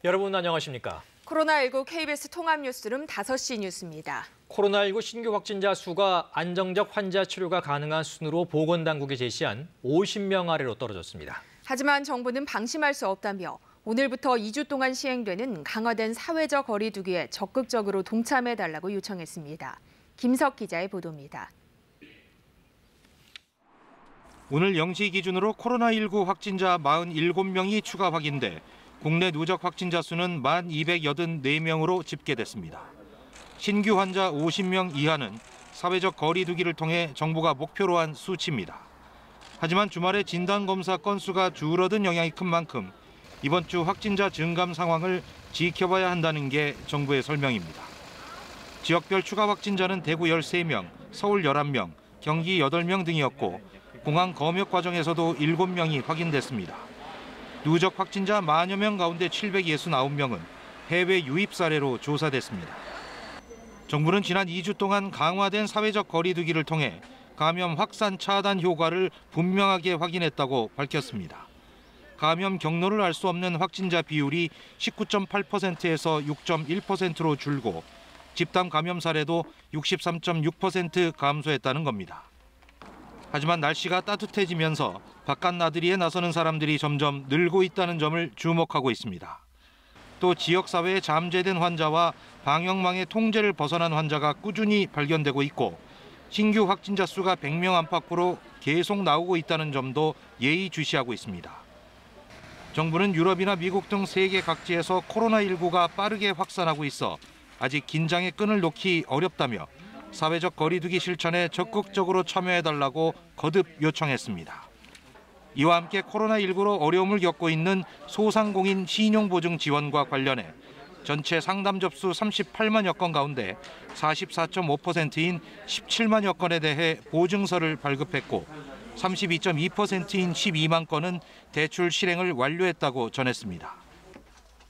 여러분 안녕하십니까? 코로나19 KBS 통합뉴스룸 5시 뉴스입니다. 코로나19 신규 확진자 수가 안정적 환자 치료가 가능한 수준으로 보건당국이 제시한 50명 아래로 떨어졌습니다. 하지만 정부는 방심할 수 없다며 오늘부터 2주 동안 시행되는 강화된 사회적 거리 두기에 적극적으로 동참해달라고 요청했습니다. 김석 기자의 보도입니다. 오늘 0시 기준으로 코로나19 확진자 47명이 추가 확인돼 국내 누적 확진자 수는 1,284명으로 집계됐습니다. 신규 환자 50명 이하는 사회적 거리 두기를 통해 정부가 목표로 한 수치입니다. 하지만 주말에 진단검사 건수가 줄어든 영향이 큰 만큼 이번 주 확진자 증감 상황을 지켜봐야 한다는 게 정부의 설명입니다. 지역별 추가 확진자는 대구 13명, 서울 11명, 경기 8명 등이었고 공항 검역 과정에서도 7명이 확인됐습니다. 누적 확진자 10,000여 명 가운데 769명은 해외 유입 사례로 조사됐습니다. 정부는 지난 2주 동안 강화된 사회적 거리 두기를 통해 감염 확산 차단 효과를 분명하게 확인했다고 밝혔습니다. 감염 경로를 알 수 없는 확진자 비율이 19.8%에서 6.1%로 줄고 집단 감염 사례도 63.6% 감소했다는 겁니다. 하지만 날씨가 따뜻해지면서 바깥 나들이에 나서는 사람들이 점점 늘고 있다는 점을 주목하고 있습니다. 또 지역사회에 잠재된 환자와 방역망의 통제를 벗어난 환자가 꾸준히 발견되고 있고 신규 확진자 수가 100명 안팎으로 계속 나오고 있다는 점도 예의주시하고 있습니다. 정부는 유럽이나 미국 등 세계 각지에서 코로나19가 빠르게 확산하고 있어 아직 긴장의 끈을 놓기 어렵다며 사회적 거리 두기 실천에 적극적으로 참여해달라고 거듭 요청했습니다. 이와 함께 코로나19로 어려움을 겪고 있는 소상공인 신용보증 지원과 관련해 전체 상담 접수 38만여 건 가운데 44.5%인 17만여 건에 대해 보증서를 발급했고 32.2%인 12만 건은 대출 실행을 완료했다고 전했습니다.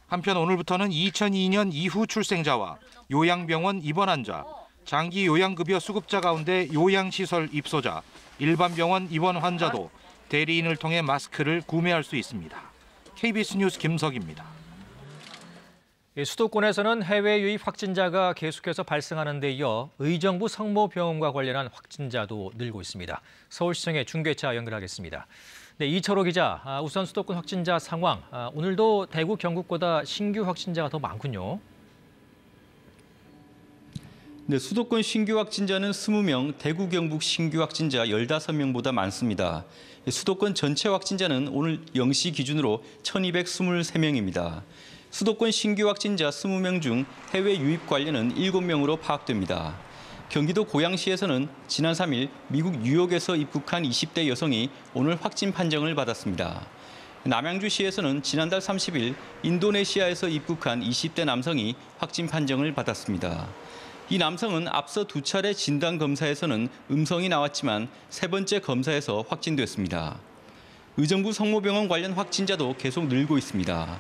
한편 오늘부터는 2002년 이후 출생자와 요양병원 입원 환자, 장기 요양급여 수급자 가운데 요양시설 입소자, 일반 병원 입원 환자도 대리인을 통해 마스크를 구매할 수 있습니다. KBS 뉴스 김석입니다. 수도권에서는 해외 유입 확진자가 계속해서 발생하는 데 이어 의정부 성모병원과 관련한 확진자도 늘고 있습니다. 서울시청의 중계차 연결하겠습니다. 네, 이철호 기자, 우선 수도권 확진자 상황, 오늘도 대구, 경북보다 신규 확진자가 더 많군요. 네, 수도권 신규 확진자는 20명, 대구, 경북 신규 확진자 15명보다 많습니다. 수도권 전체 확진자는 오늘 0시 기준으로 1,223명입니다. 수도권 신규 확진자 20명 중 해외 유입 관련은 7명으로 파악됩니다. 경기도 고양시에서는 지난 3일 미국 뉴욕에서 입국한 20대 여성이 오늘 확진 판정을 받았습니다. 남양주시에서는 지난달 30일 인도네시아에서 입국한 20대 남성이 확진 판정을 받았습니다. 이 남성은 앞서 2차례 진단검사에서는 음성이 나왔지만 3번째 검사에서 확진됐습니다. 의정부 성모병원 관련 확진자도 계속 늘고 있습니다.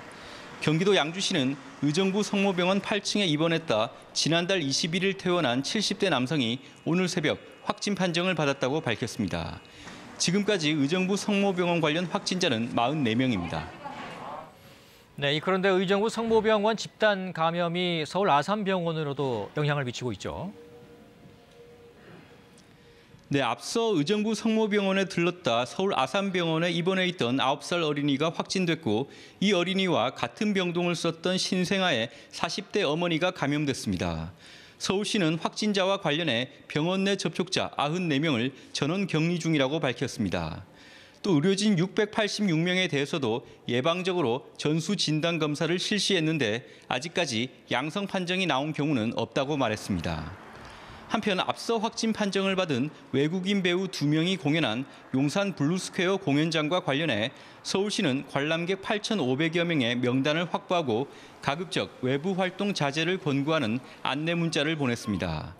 경기도 양주시는 의정부 성모병원 8층에 입원했다 지난달 21일 퇴원한 70대 남성이 오늘 새벽 확진 판정을 받았다고 밝혔습니다. 지금까지 의정부 성모병원 관련 확진자는 44명입니다. 네, 그런데 의정부 성모병원 집단 감염이 서울 아산병원으로도 영향을 미치고 있죠. 네, 앞서 의정부 성모병원에 들렀다 서울 아산병원에 입원해 있던 9살 어린이가 확진됐고 이 어린이와 같은 병동을 썼던 신생아의 40대 어머니가 감염됐습니다. 서울시는 확진자와 관련해 병원 내 접촉자 94명을 전원 격리 중이라고 밝혔습니다. 또 의료진 686명에 대해서도 예방적으로 전수 진단 검사를 실시했는데 아직까지 양성 판정이 나온 경우는 없다고 말했습니다. 한편 앞서 확진 판정을 받은 외국인 배우 2명이 공연한 용산 블루스퀘어 공연장과 관련해 서울시는 관람객 8,500여 명의 명단을 확보하고 가급적 외부 활동 자제를 권고하는 안내 문자를 보냈습니다.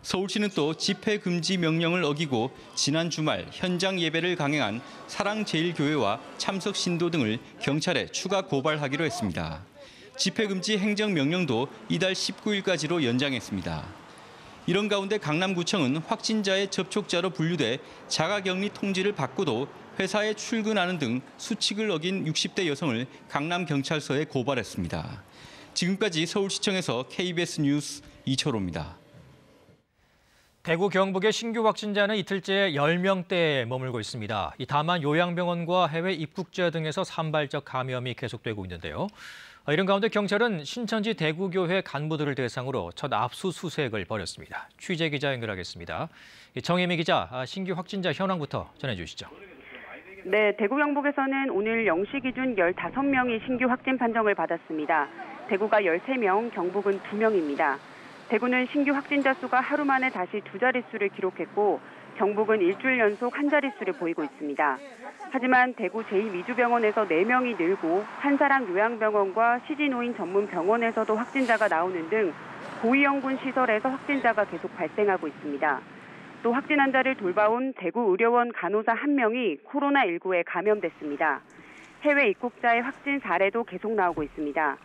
서울시는 또 집회 금지 명령을 어기고 지난 주말 현장 예배를 강행한 사랑제일교회와 참석 신도 등을 경찰에 추가 고발하기로 했습니다. 집회 금지 행정 명령도 이달 19일까지로 연장했습니다. 이런 가운데 강남구청은 확진자의 접촉자로 분류돼 자가격리 통지를 받고도 회사에 출근하는 등 수칙을 어긴 60대 여성을 강남경찰서에 고발했습니다. 지금까지 서울시청에서 KBS 뉴스 이철호입니다. 대구 경북의 신규 확진자는 이틀째 10명대에 머물고 있습니다. 다만 요양병원과 해외 입국자 등에서 산발적 감염이 계속되고 있는데요. 이런 가운데 경찰은 신천지 대구교회 간부들을 대상으로 첫 압수수색을 벌였습니다. 취재 기자 연결하겠습니다. 정혜미 기자, 신규 확진자 현황부터 전해주시죠. 네, 대구 경북에서는 오늘 0시 기준 15명이 신규 확진 판정을 받았습니다. 대구가 13명, 경북은 2명입니다. 대구는 신규 확진자 수가 하루 만에 다시 두 자릿수를 기록했고 경북은 일주일 연속 한 자릿수를 보이고 있습니다. 하지만 대구 제2미주병원에서 4명이 늘고 한사랑 요양병원과 시지노인 전문 병원에서도 확진자가 나오는 등 고위험군 시설에서 확진자가 계속 발생하고 있습니다. 또 확진 환자를 돌봐온 대구 의료원 간호사 1명이 코로나19에 감염됐습니다. 해외 입국자의 확진 사례도 계속 나오고 있습니다.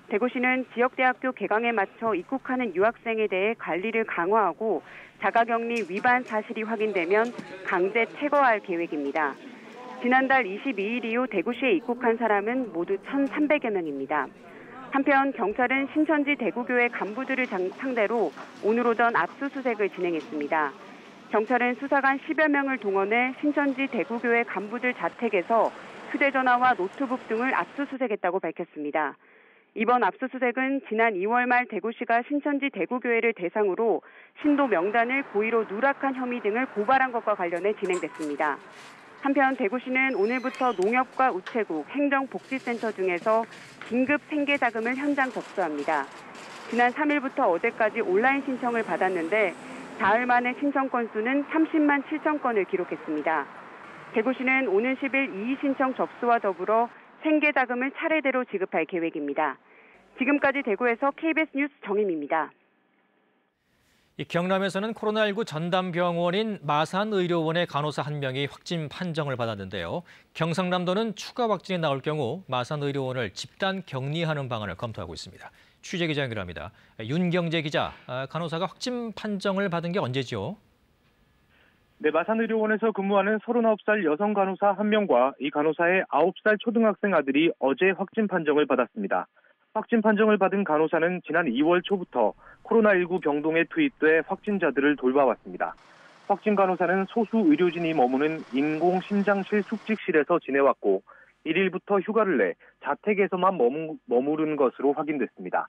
대구시는 지역대학교 개강에 맞춰 입국하는 유학생에 대해 관리를 강화하고 자가격리 위반 사실이 확인되면 강제 체거할 계획입니다. 지난달 22일 이후 대구시에 입국한 사람은 모두 1,300여 명입니다. 한편 경찰은 신천지 대구교회 간부들을 상대로 오늘 오전 압수수색을 진행했습니다. 경찰은 수사관 10여 명을 동원해 신천지 대구교회 간부들 자택에서 휴대전화와 노트북 등을 압수수색했다고 밝혔습니다. 이번 압수수색은 지난 2월 말 대구시가 신천지 대구교회를 대상으로 신도 명단을 고의로 누락한 혐의 등을 고발한 것과 관련해 진행됐습니다. 한편 대구시는 오늘부터 농협과 우체국, 행정복지센터 등에서 긴급 생계자금을 현장 접수합니다. 지난 3일부터 어제까지 온라인 신청을 받았는데 사흘 만에 신청 건수는 30만 7천 건을 기록했습니다. 대구시는 오는 10일 이의 신청 접수와 더불어 생계자금을 차례대로 지급할 계획입니다. 지금까지 대구에서 KBS 뉴스 정혜미입니다. 경남에서는 코로나19 전담병원인 마산의료원의 간호사 1명이 확진 판정을 받았는데요. 경상남도는 추가 확진이 나올 경우 마산의료원을 집단 격리하는 방안을 검토하고 있습니다. 취재 기자 연결합니다. 윤경재 기자, 간호사가 확진 판정을 받은 게 언제죠? 네, 마산의료원에서 근무하는 39살 여성 간호사 1명과 이 간호사의 9살 초등학생 아들이 어제 확진 판정을 받았습니다. 확진 판정을 받은 간호사는 지난 2월 초부터 코로나19 병동에 투입돼 확진자들을 돌봐왔습니다. 확진 간호사는 소수 의료진이 머무는 인공심장실 숙직실에서 지내왔고 1일부터 휴가를 내 자택에서만 머무른 것으로 확인됐습니다.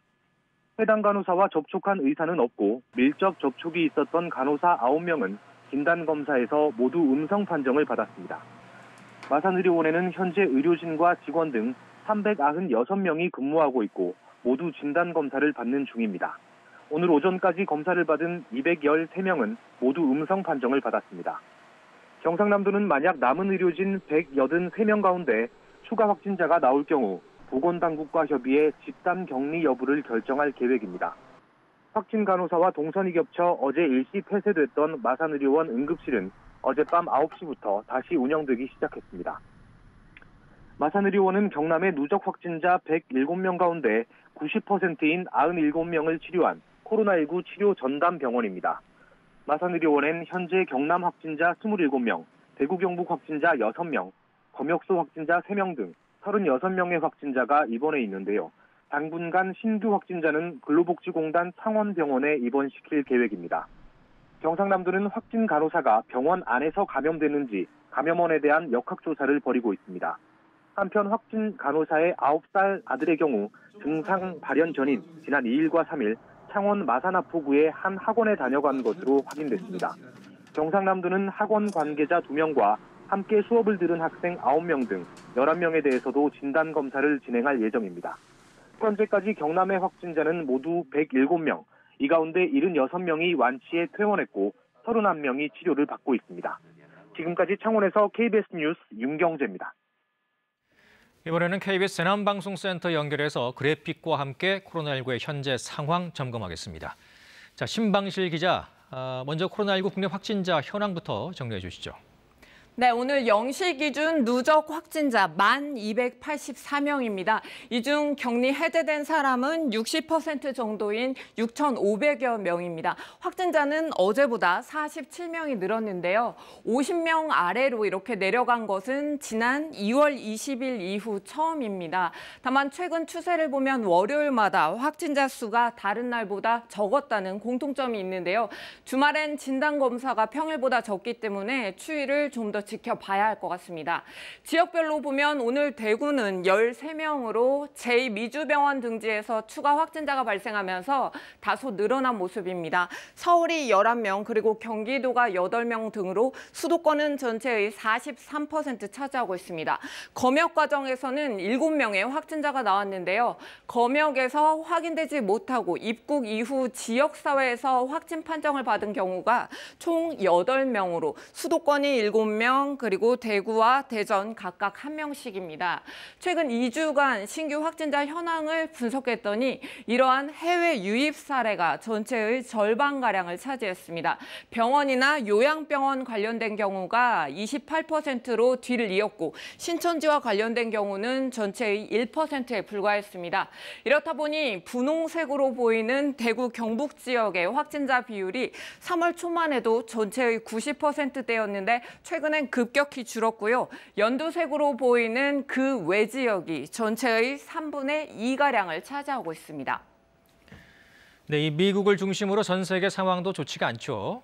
해당 간호사와 접촉한 의사는 없고 밀접 접촉이 있었던 간호사 9명은 진단검사에서 모두 음성 판정을 받았습니다. 마산의료원에는 현재 의료진과 직원 등 396명이 근무하고 있고 모두 진단검사를 받는 중입니다. 오늘 오전까지 검사를 받은 213명은 모두 음성 판정을 받았습니다. 경상남도는 만약 남은 의료진 183명 가운데 추가 확진자가 나올 경우 보건당국과 협의해 집단 격리 여부를 결정할 계획입니다. 확진 간호사와 동선이 겹쳐 어제 일시 폐쇄됐던 마산의료원 응급실은 어젯밤 9시부터 다시 운영되기 시작했습니다. 마산의료원은 경남의 누적 확진자 107명 가운데 90%인 97명을 치료한 코로나19 치료 전담 병원입니다. 마산의료원엔 현재 경남 확진자 27명, 대구 경북 확진자 6명, 검역소 확진자 3명 등 36명의 확진자가 입원해 있는데요. 당분간 신규 확진자는 근로복지공단 창원병원에 입원시킬 계획입니다. 경상남도는 확진 간호사가 병원 안에서 감염됐는지 감염원에 대한 역학조사를 벌이고 있습니다. 한편 확진 간호사의 9살 아들의 경우 증상 발현 전인 지난 2일과 3일 창원 마산아포구의 한 학원에 다녀간 것으로 확인됐습니다. 경상남도는 학원 관계자 2명과 함께 수업을 들은 학생 9명 등 11명에 대해서도 진단검사를 진행할 예정입니다. 현재까지 경남의 확진자는 모두 107명, 이 가운데 76명이 완치해 퇴원했고 31명이 치료를 받고 있습니다. 지금까지 창원에서 KBS 뉴스 윤경재입니다. 이번에는 KBS 재난방송센터 연결해서 그래픽과 함께 코로나19의 현재 상황 점검하겠습니다. 자, 신방실 기자, 먼저 코로나19 국내 확진자 현황부터 정리해 주시죠. 네, 오늘 0시 기준 누적 확진자 1,284명입니다. 이 중 격리 해제된 사람은 60% 정도인 6,500여 명입니다. 확진자는 어제보다 47명이 늘었는데요. 50명 아래로 이렇게 내려간 것은 지난 2월 20일 이후 처음입니다. 다만 최근 추세를 보면 월요일마다 확진자 수가 다른 날보다 적었다는 공통점이 있는데요. 주말엔 진단검사가 평일보다 적기 때문에 추이를 좀 더 지켜봐야 할 것 같습니다. 지역별로 보면 오늘 대구는 13명으로 제2미주병원 등지에서 추가 확진자가 발생하면서 다소 늘어난 모습입니다. 서울이 11명 그리고 경기도가 8명 등으로 수도권은 전체의 43% 차지하고 있습니다. 검역 과정에서는 7명의 확진자가 나왔는데요. 검역에서 확인되지 못하고 입국 이후 지역사회에서 확진 판정을 받은 경우가 총 8명으로 수도권이 7명 그리고 대구와 대전 각각 1명씩입니다. 최근 2주간 신규 확진자 현황을 분석했더니 이러한 해외 유입 사례가 전체의 절반가량을 차지했습니다. 병원이나 요양병원 관련된 경우가 28%로 뒤를 이었고 신천지와 관련된 경우는 전체의 1%에 불과했습니다. 이렇다 보니 분홍색으로 보이는 대구 경북 지역의 확진자 비율이 3월 초만 해도 전체의 90%대였는데 최근엔 급격히 줄었고요. 연두색으로 보이는 그 외 지역이 전체의 3분의 2가량을 차지하고 있습니다. 네, 이 미국을 중심으로 전 세계 상황도 좋지가 않죠.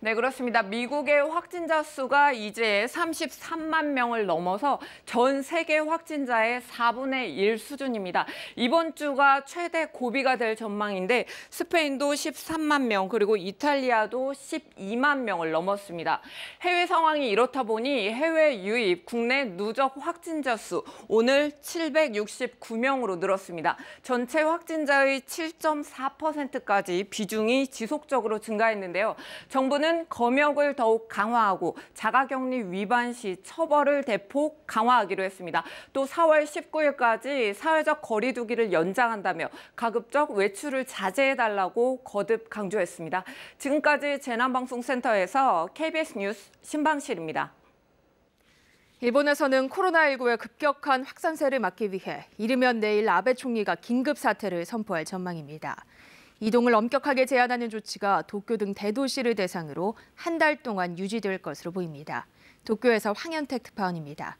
네, 그렇습니다. 미국의 확진자 수가 이제 33만 명을 넘어서 전 세계 확진자의 4분의 1 수준입니다. 이번 주가 최대 고비가 될 전망인데 스페인도 13만 명 그리고 이탈리아도 12만 명을 넘었습니다. 해외 상황이 이렇다 보니 해외 유입, 국내 누적 확진자 수 오늘 769명으로 늘었습니다. 전체 확진자의 7.4%까지 비중이 지속적으로 증가했는데요. 정부는 검역을 더욱 강화하고 자가격리 위반 시 처벌을 대폭 강화하기로 했습니다. 또 4월 19일까지 사회적 거리 두기를 연장한다며 가급적 외출을 자제해달라고 거듭 강조했습니다. 지금까지 재난방송센터에서 KBS 뉴스 신방실입니다. 일본에서는 코로나19의 급격한 확산세를 막기 위해 이르면 내일 아베 총리가 긴급 사태를 선포할 전망입니다. 이동을 엄격하게 제한하는 조치가 도쿄 등 대도시를 대상으로 한 달 동안 유지될 것으로 보입니다. 도쿄에서 황현택 특파원입니다.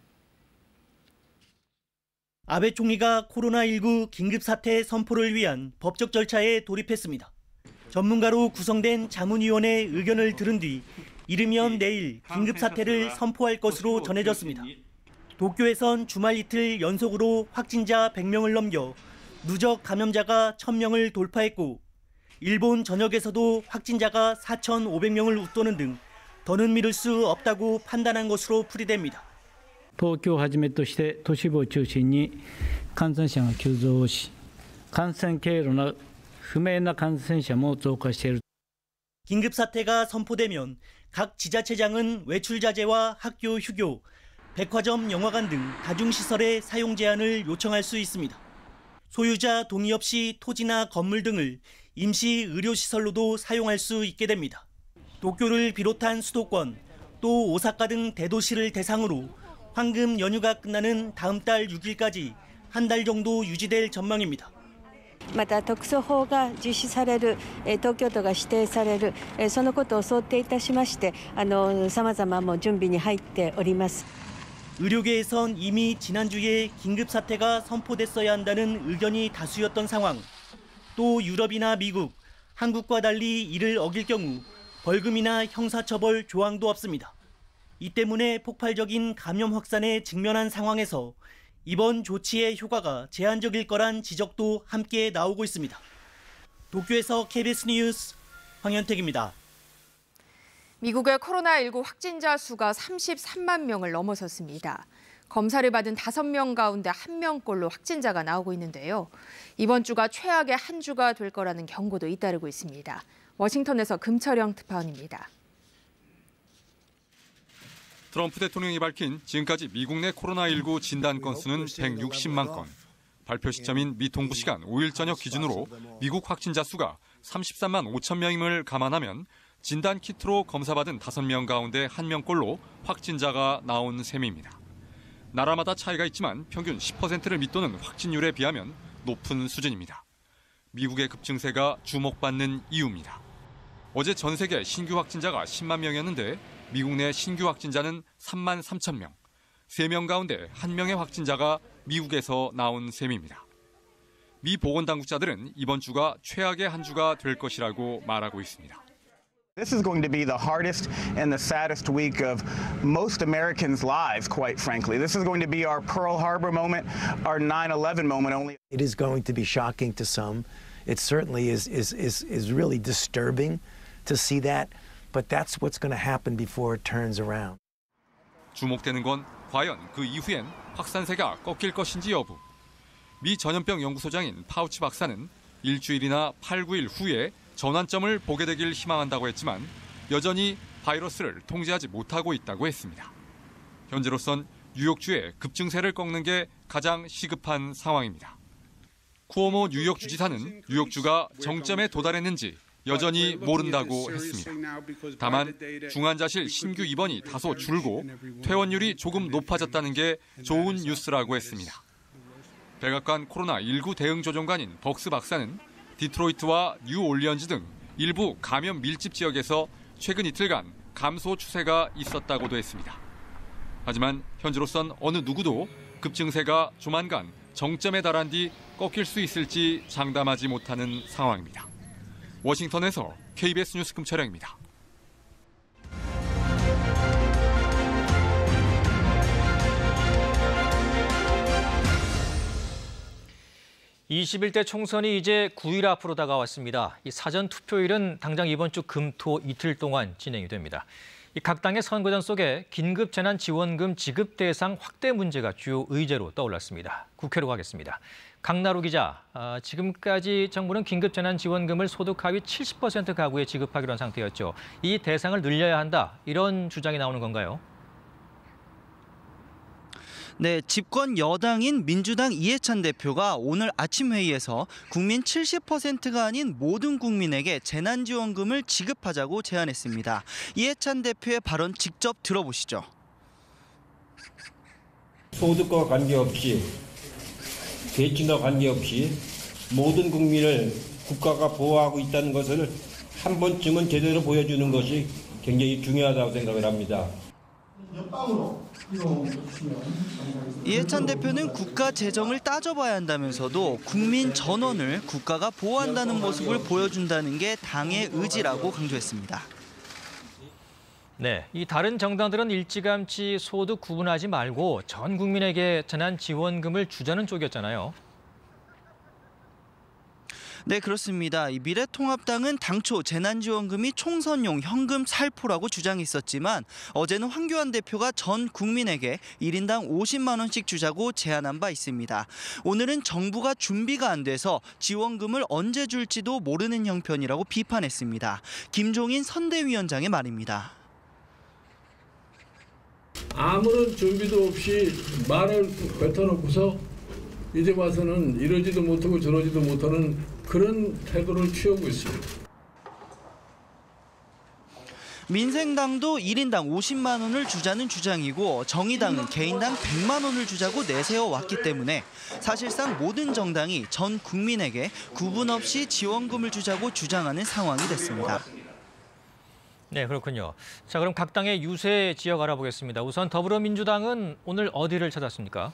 아베 총리가 코로나19 긴급사태 선포를 위한 법적 절차에 돌입했습니다. 전문가로 구성된 자문위원회 의견을 들은 뒤 이르면 내일 긴급사태를 선포할 것으로 전해졌습니다. 도쿄에선 주말 이틀 연속으로 확진자 100명을 넘겨 누적 감염자가 1000명을 돌파했고 일본 전역에서도 확진자가 4,500명을 웃도는 등 더는 미룰 수 없다고 판단한 것으로 풀이됩니다. 東京をはじめとして都市部を中心に感染者が急増し、感染経路の不明な感染者も増加している。 긴급사태가 선포되면 각 지자체장은 외출 자제와 학교 휴교, 백화점, 영화관 등 다중시설의 사용 제한을 요청할 수 있습니다. 소유자 동의 없이 토지나 건물 등을 임시 의료시설로도 사용할 수 있게 됩니다. 도쿄를 비롯한 수도권, 또 오사카 등 대도시를 대상으로 황금 연휴가 끝나는 다음 달 6일까지 한 달 정도 유지될 전망입니다. また特措法が実施される、東京都が指定される、そのことを想定いたしまして、様々も準備に入っております。 의료계에선 이미 지난주에 긴급사태가 선포됐어야 한다는 의견이 다수였던 상황. 또 유럽이나 미국, 한국과 달리 이를 어길 경우 벌금이나 형사처벌 조항도 없습니다. 이 때문에 폭발적인 감염 확산에 직면한 상황에서 이번 조치의 효과가 제한적일 거란 지적도 함께 나오고 있습니다. 도쿄에서 KBS 뉴스 황현택입니다. 미국의 코로나19 확진자 수가 33만 명을 넘어섰습니다. 검사를 받은 5명 가운데 1명꼴로 확진자가 나오고 있는데요. 이번 주가 최악의 한 주가 될 거라는 경고도 잇따르고 있습니다. 워싱턴에서 금철영 특파원입니다. 트럼프 대통령이 밝힌 지금까지 미국 내 코로나19 진단 건수는 160만 건. 발표 시점인 미 동부 시간 5일 저녁 기준으로 미국 확진자 수가 33만 5천 명임을 감안하면 진단 키트로 검사받은 5명 가운데 1명꼴로 확진자가 나온 셈입니다. 나라마다 차이가 있지만 평균 10%를 밑도는 확진율에 비하면 높은 수준입니다. 미국의 급증세가 주목받는 이유입니다. 어제 전 세계 신규 확진자가 10만 명이었는데 미국 내 신규 확진자는 3만 3천 명. 3명 가운데 1명의 확진자가 미국에서 나온 셈입니다. 미 보건당국자들은 이번 주가 최악의 한 주가 될 것이라고 말하고 있습니다. This is going to be the hardest and the saddest week of most Americans' lives, quite frankly. This is going to be our Pearl Harbor moment, our 9/11 moment only. It is going to be shocking to some. It certainly is really disturbing to see that, but that's what's going to happen before it turns around. 주목되는 건 과연 그 이후엔 확산세가 꺾일 것인지 여부. 미 전염병 연구소장인 파우치 박사는 일주일이나 8, 9일 후에 전환점을 보게 되길 희망한다고 했지만 여전히 바이러스를 통제하지 못하고 있다고 했습니다. 현재로선 뉴욕주의 급증세를 꺾는 게 가장 시급한 상황입니다. 쿠오모 뉴욕 주지사는 뉴욕주가 정점에 도달했는지 여전히 모른다고 했습니다. 다만 중환자실 신규 입원이 다소 줄고 퇴원율이 조금 높아졌다는 게 좋은 뉴스라고 했습니다. 백악관 코로나19 대응 조정관인 벅스 박사는 디트로이트와 뉴올리언즈 등 일부 감염 밀집 지역에서 최근 이틀간 감소 추세가 있었다고도 했습니다. 하지만 현재로선 어느 누구도 급증세가 조만간 정점에 달한 뒤 꺾일 수 있을지 장담하지 못하는 상황입니다. 워싱턴에서 KBS 뉴스 금철영입니다. 21대 총선이 이제 9일 앞으로 다가왔습니다. 이 사전 투표일은 당장 이번 주 금, 토 이틀 동안 진행이 됩니다. 각 당의 선거전 속에 긴급 재난 지원금 지급 대상 확대 문제가 주요 의제로 떠올랐습니다. 국회로 가겠습니다. 강나루 기자, 지금까지 정부는 긴급 재난 지원금을 소득 하위 70% 가구에 지급하기로 한 상태였죠. 이 대상을 늘려야 한다, 이런 주장이 나오는 건가요? 네, 집권 여당인 민주당 이해찬 대표가 오늘 아침 회의에서 국민 70%가 아닌 모든 국민에게 재난지원금을 지급하자고 제안했습니다. 이해찬 대표의 발언 직접 들어보시죠. 소득과 관계없이, 계층과 관계없이 모든 국민을 국가가 보호하고 있다는 것을 한 번쯤은 제대로 보여주는 것이 굉장히 중요하다고 생각을 합니다. 이해찬 대표는 국가 재정을 따져봐야 한다면서도 국민 전원을 국가가 보호한다는 모습을 보여준다는 게 당의 의지라고 강조했습니다. 네, 이 다른 정당들은 일찌감치 소득 구분하지 말고 전 국민에게 재난 지원금을 주자는 쪽이었잖아요. 네, 그렇습니다. 이 미래통합당은 당초 재난지원금이 총선용 현금 살포라고 주장했었지만 어제는 황교안 대표가 전 국민에게 1인당 50만 원씩 주자고 제안한 바 있습니다. 오늘은 정부가 준비가 안 돼서 지원금을 언제 줄지도 모르는 형편이라고 비판했습니다. 김종인 선대위원장의 말입니다. 아무런 준비도 없이 말을 뱉어놓고서 이제 와서는 이러지도 못하고 저러지도 못하는 그런 태도를 취하고 있습니다. 민생당도 1인당 50만 원을 주자는 주장이고 정의당은 개인당 100만 원을 주자고 내세워 왔기 때문에 사실상 모든 정당이 전 국민에게 구분 없이 지원금을 주자고 주장하는 상황이 됐습니다. 네, 그렇군요. 자, 그럼 각 당의 유세 지역 알아보겠습니다. 우선 더불어민주당은 오늘 어디를 찾았습니까?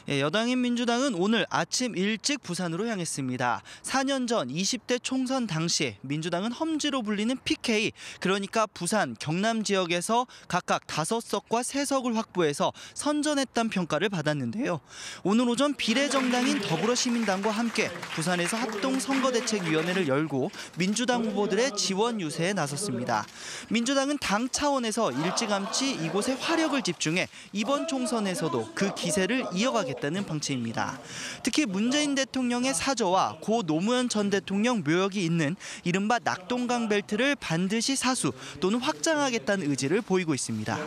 여당인 민주당은 오늘 아침 일찍 부산으로 향했습니다. 4년 전 20대 총선 당시 민주당은 험지로 불리는 PK, 그러니까 부산, 경남 지역에서 각각 5석과 3석을 확보해서 선전했다는 평가를 받았는데요. 오늘 오전 비례정당인 더불어시민당과 함께 부산에서 합동선거대책위원회를 열고 민주당 후보들의 지원 유세에 나섰습니다. 민주당은 당 차원에서 일찌감치 이곳에 화력을 집중해 이번 총선에서도 그 기세를 이어가겠다는 방침입니다. 특히 문재인 대통령의 사저와 고 노무현 전 대통령 묘역이 있는 이른바 낙동강 벨트를 반드시 사수 또는 확장하겠다는 의지를 보이고 있습니다.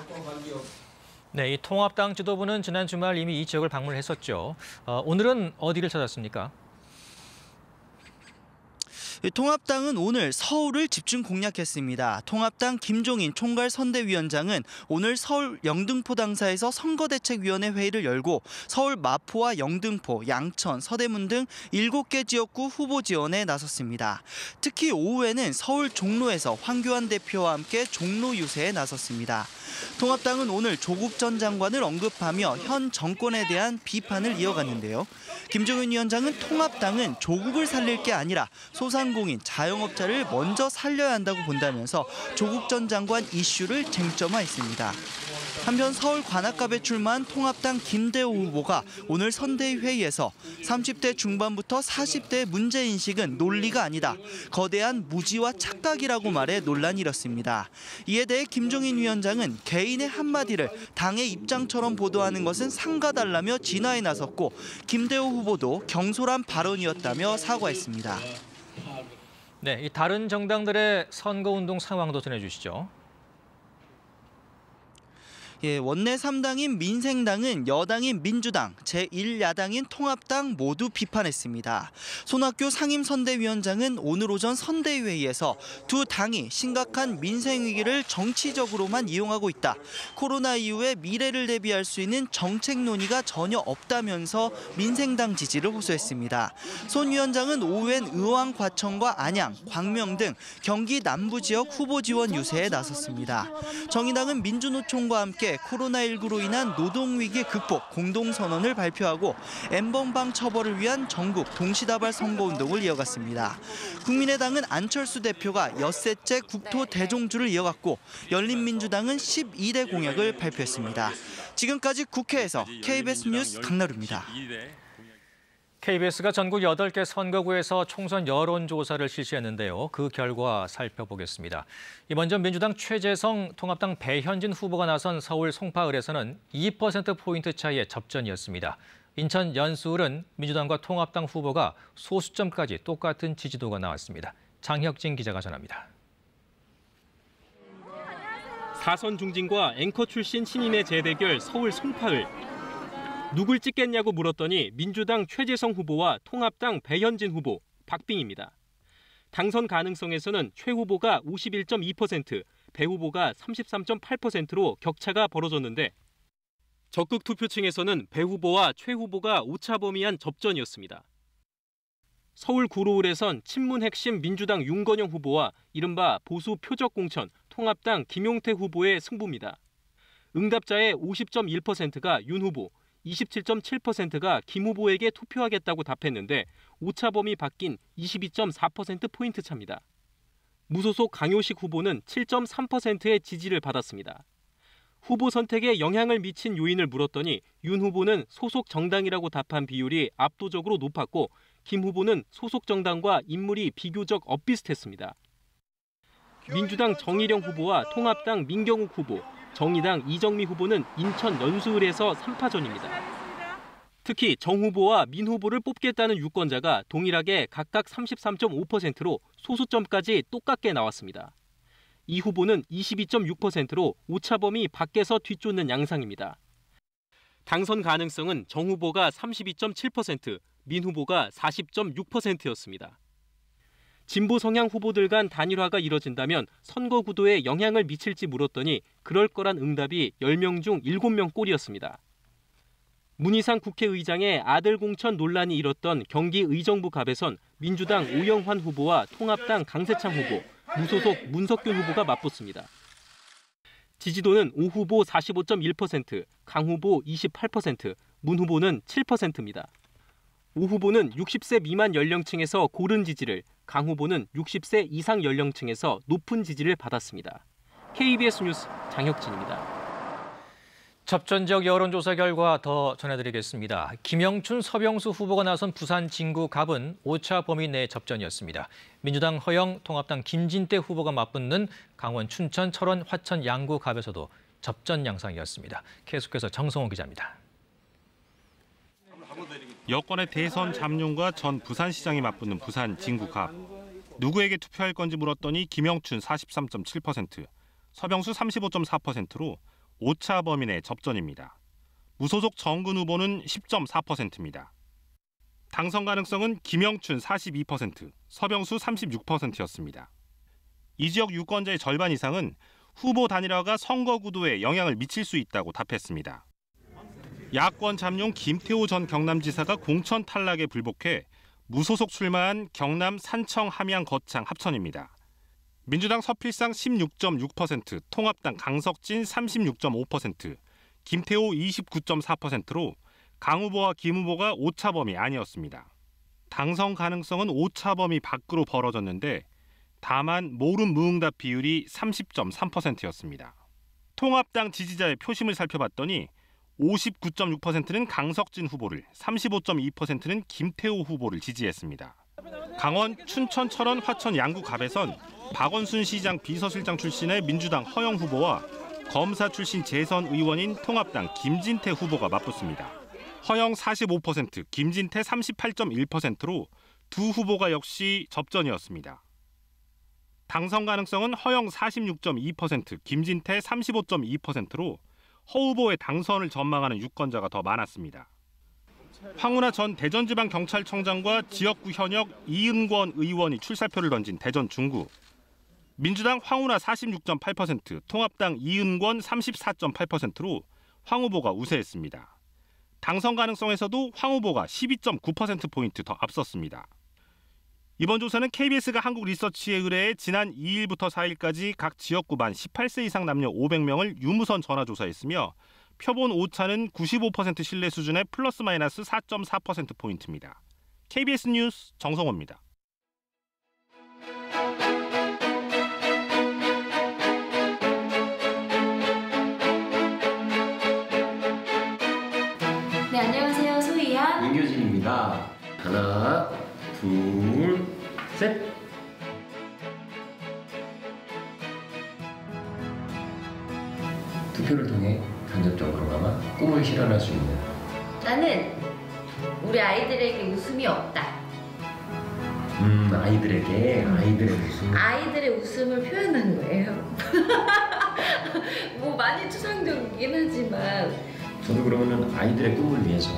네, 이 통합당 지도부는 지난 주말 이미 이 지역을 방문했었죠. 오늘은 어디를 찾았습니까? 통합당은 오늘 서울을 집중 공략했습니다. 통합당 김종인 총괄선대위원장은 오늘 서울 영등포 당사에서 선거대책위원회 회의를 열고 서울 마포와 영등포, 양천, 서대문 등 7개 지역구 후보 지원에 나섰습니다. 특히 오후에는 서울 종로에서 황교안 대표와 함께 종로 유세에 나섰습니다. 통합당은 오늘 조국 전 장관을 언급하며 현 정권에 대한 비판을 이어갔는데요. 김종인 위원장은 통합당은 조국을 살릴 게 아니라 소상공인, 자영업자를 먼저 살려야 한다고 본다면서 조국 전 장관 이슈를 쟁점화했습니다. 한편 서울 관악갑에 출마한 통합당 김대호 후보가 오늘 선대위 회의에서 30대 중반부터 40대 문제인식은 논리가 아니다. 거대한 무지와 착각이라고 말해 논란이 일었습니다. 이에 대해 김종인 위원장은 개인의 한마디를 당의 입장처럼 보도하는 것은 상가달라며 진화에 나섰고 김대호 후보도 경솔한 발언이었다며 사과했습니다. 네, 이 다른 정당들의 선거운동 상황도 전해주시죠. 원내 3당인 민생당은 여당인 민주당, 제1야당인 통합당 모두 비판했습니다. 손학규 상임선대위원장은 오늘 오전 선대위회의에서 두 당이 심각한 민생 위기를 정치적으로만 이용하고 있다. 코로나 이후에 미래를 대비할 수 있는 정책 논의가 전혀 없다면서 민생당 지지를 호소했습니다. 손 위원장은 오후엔 의왕, 과천과 안양, 광명 등 경기 남부 지역 후보 지원 유세에 나섰습니다. 정의당은 민주노총과 함께 코로나19로 인한 노동위기 극복 공동선언을 발표하고 N번방 처벌을 위한 전국 동시다발 선거운동을 이어갔습니다. 국민의당은 안철수 대표가 엿새째 국토 대종주를 이어갔고 열린민주당은 12대 공약을 발표했습니다. 지금까지 국회에서 KBS 뉴스 강나루입니다. KBS가 전국 8개 선거구에서 총선 여론조사를 실시했는데요. 그 결과 살펴보겠습니다. 먼저 민주당 최재성, 통합당 배현진 후보가 나선 서울 송파을에서는 2%포인트 차이의 접전이었습니다. 인천 연수을은 민주당과 통합당 후보가 소수점까지 똑같은 지지도가 나왔습니다. 장혁진 기자가 전합니다. 사선 중진과 앵커 출신 신인의 재대결 서울 송파을. 누굴 찍겠냐고 물었더니 민주당 최재성 후보와 통합당 배현진 후보, 박빙입니다. 당선 가능성에서는 최 후보가 51.2%, 배 후보가 33.8%로 격차가 벌어졌는데 적극 투표층에서는 배 후보와 최 후보가 오차범위한 접전이었습니다. 서울 구로을에선 친문 핵심 민주당 윤건영 후보와 이른바 보수 표적 공천 통합당 김용태 후보의 승부입니다. 응답자의 50.1%가 윤 후보, 27.7%가 김 후보에게 투표하겠다고 답했는데 오차범위 바뀐 22.4%포인트 차입니다. 무소속 강효식 후보는 7.3%의 지지를 받았습니다. 후보 선택에 영향을 미친 요인을 물었더니 윤 후보는 소속 정당이라고 답한 비율이 압도적으로 높았고 김 후보는 소속 정당과 인물이 비교적 엇비슷했습니다. 민주당 정일영 후보와 통합당 민경욱 후보, 정의당 이정미 후보는 인천 연수을에서 3파전입니다. 특히 정 후보와 민 후보를 뽑겠다는 유권자가 동일하게 각각 33.5%로 소수점까지 똑같게 나왔습니다. 이 후보는 22.6%로 오차범위 밖에서 뒤쫓는 양상입니다. 당선 가능성은 정 후보가 32.7%, 민 후보가 40.6%였습니다. 진보 성향 후보들 간 단일화가 이뤄진다면 선거 구도에 영향을 미칠지 물었더니 그럴 거란 응답이 10명 중 7명 꼴이었습니다. 문희상 국회의장의 아들 공천 논란이 일었던 경기 의정부 갑에선 민주당 오영환 후보와 통합당 강세창 후보, 무소속 문석균 후보가 맞붙습니다. 지지도는 오 후보 45.1%, 강 후보 28%, 문 후보는 7%입니다. 오 후보는 60세 미만 연령층에서 고른 지지를, 강 후보는 60세 이상 연령층에서 높은 지지를 받았습니다. KBS 뉴스 장혁진입니다. 접전적 여론조사 결과 더 전해드리겠습니다. 김영춘, 서병수 후보가 나선 부산 진구 갑은 오차 범위 내 접전이었습니다. 민주당 허영, 통합당 김진태 후보가 맞붙는 강원 춘천, 철원, 화천, 양구 갑에서도 접전 양상이었습니다. 계속해서 정성호 기자입니다. 여권의 대선 잠룡과 전 부산시장이 맞붙는 부산 진구갑. 누구에게 투표할 건지 물었더니 김영춘 43.7%, 서병수 35.4%로 오차 범위 내 접전입니다. 무소속 정근 후보는 10.4%입니다. 당선 가능성은 김영춘 42%, 서병수 36%였습니다. 이 지역 유권자의 절반 이상은 후보 단일화가 선거 구도에 영향을 미칠 수 있다고 답했습니다. 야권 잠룡 김태호 전 경남지사가 공천 탈락에 불복해 무소속 출마한 경남 산청, 함양, 거창 합천입니다. 민주당 서필상 16.6%, 통합당 강석진 36.5%, 김태호 29.4%로 강 후보와 김 후보가 오차범위 아니었습니다. 당선 가능성은 오차범위 밖으로 벌어졌는데 다만 모름 무응답 비율이 30.3%였습니다. 통합당 지지자의 표심을 살펴봤더니 59.6%는 강석진 후보를, 35.2%는 김태호 후보를 지지했습니다. 강원, 춘천, 철원, 화천, 양구갑에선 박원순 시장 비서실장 출신의 민주당 허영 후보와 검사 출신 재선 의원인 통합당 김진태 후보가 맞붙습니다. 허영 45%, 김진태 38.1%로 두 후보가 역시 접전이었습니다. 당선 가능성은 허영 46.2%, 김진태 35.2%로 허 후보의 당선을 전망하는 유권자가 더 많았습니다. 황운하 전 대전지방경찰청장과 지역구 현역 이은권 의원이 출사표를 던진 대전 중구. 민주당 황운하 46.8%, 통합당 이은권 34.8%로 황 후보가 우세했습니다. 당선 가능성에서도 황 후보가 12.9%포인트 더 앞섰습니다. 이번 조사는 KBS가 한국리서치에 의뢰해 지난 2일부터 4일까지 각 지역구 만 18세 이상 남녀 500명을 유무선 전화조사했으며 표본 오차는 95% 신뢰 수준의 플러스 마이너스 4.4%포인트입니다. KBS 뉴스 정성호입니다. 네, 안녕하세요. 소희야. 윤교진입니다. 하나, 둘, 셋. 투표를 통해 간접적으로나마 꿈을 실현할 수 있는. 나는 우리 아이들에게 웃음이 없다. 아이들의 웃음. 아이들의 웃음을 표현한 거예요. 뭐 많이 추상적이긴 하지만. 저도 그러면은 아이들의 꿈을 위해서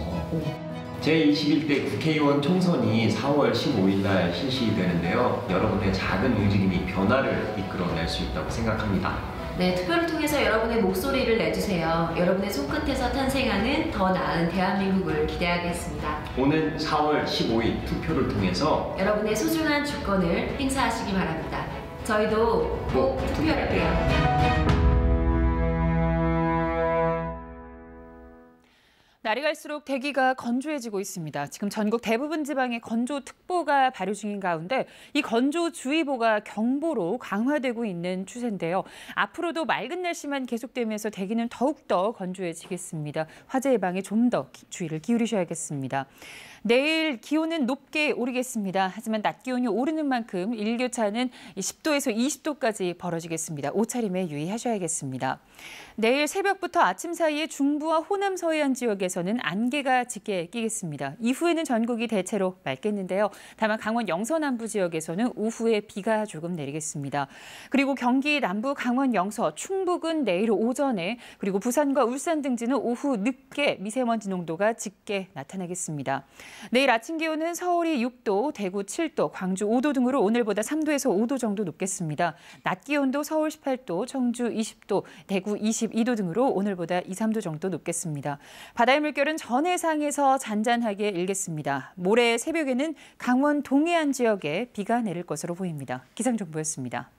제21대 국회의원 총선이 4월 15일 날 실시되는데요. 여러분의 작은 움직임이 변화를 이끌어낼 수 있다고 생각합니다. 네, 투표를 통해서 여러분의 목소리를 내주세요. 여러분의 손끝에서 탄생하는 더 나은 대한민국을 기대하겠습니다. 오는 4월 15일 투표를 통해서 여러분의 소중한 주권을 행사하시기 바랍니다. 저희도 꼭 투표할게요. 날이 갈수록 대기가 건조해지고 있습니다. 지금 전국 대부분 지방에 건조특보가 발효 중인 가운데 이 건조주의보가 경보로 강화되고 있는 추세인데요. 앞으로도 맑은 날씨만 계속되면서 대기는 더욱더 건조해지겠습니다. 화재 예방에 좀 더 주의를 기울이셔야겠습니다. 내일 기온은 높게 오르겠습니다. 하지만 낮 기온이 오르는 만큼 일교차는 10도에서 20도까지 벌어지겠습니다. 옷차림에 유의하셔야겠습니다. 내일 새벽부터 아침 사이에 중부와 호남 서해안 지역에서는 안개가 짙게 끼겠습니다. 이후에는 전국이 대체로 맑겠는데요. 다만 강원 영서 남부 지역에서는 오후에 비가 조금 내리겠습니다. 그리고 경기 남부, 강원 영서, 충북은 내일 오전에 그리고 부산과 울산 등지는 오후 늦게 미세먼지 농도가 짙게 나타나겠습니다. 내일 아침 기온은 서울이 6도, 대구 7도, 광주 5도 등으로 오늘보다 3도에서 5도 정도 높겠습니다. 낮 기온도 서울 18도, 청주 20도, 대구 22도 등으로 오늘보다 2, 3도 정도 높겠습니다. 바다의 물결은 전해상에서 잔잔하게 일겠습니다. 모레 새벽에는 강원 동해안 지역에 비가 내릴 것으로 보입니다. 기상정보였습니다.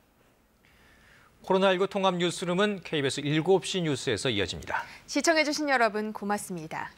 코로나19 통합 뉴스룸은 KBS 7시 뉴스에서 이어집니다. 시청해주신 여러분 고맙습니다.